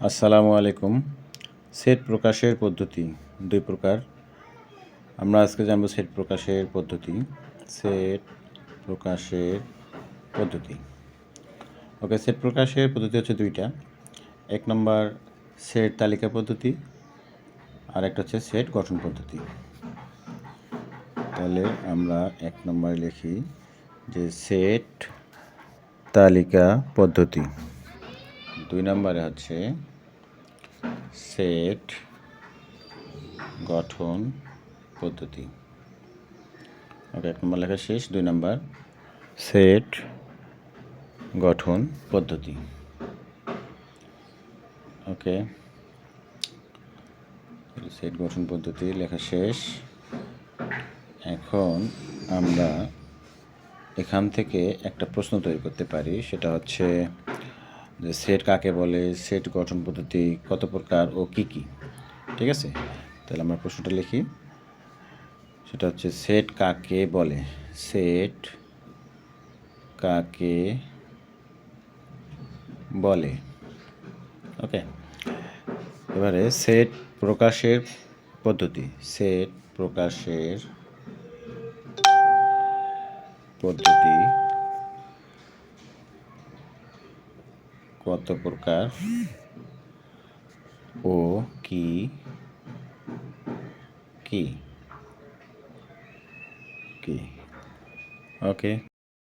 আসসালামু আলাইকুম। সেট প্রকাশের পদ্ধতি দুই প্রকার। আমরা আজকে জানব সেট প্রকাশের পদ্ধতি। সেট প্রকাশের পদ্ধতি ওকে, সেট প্রকাশের পদ্ধতি হচ্ছে দুইটা। এক নম্বর সেট তালিকা পদ্ধতি, আর একটা হচ্ছে সেট গঠন পদ্ধতি। তাহলে আমরা এক নম্বরে লিখি যে সেট তালিকা পদ্ধতি, দুই নম্বরে হচ্ছে সেট গঠন পদ্ধতি। ওকে, এক নম্বর লেখা শেষ, দুই নম্বর সেট গঠন পদ্ধতি। ওকে, সেট গঠন পদ্ধতি লেখা শেষ। এখন আমরা এখান থেকে একটা প্রশ্ন তৈরি করতে পারি, সেটা হচ্ছে যে সেট কাকে বলে, সেট গঠন পদ্ধতি কত প্রকার ও কি কি। ঠিক আছে, তাহলে আমরা প্রশ্নটা লিখি। সেটা হচ্ছে সেট কাকে বলে, সেট কাকে বলে। ওকে, এবারে সেট প্রকাশের পদ্ধতি, সেট প্রকাশের পদ্ধতি কত প্রকার ও কি কি কি। ওকে।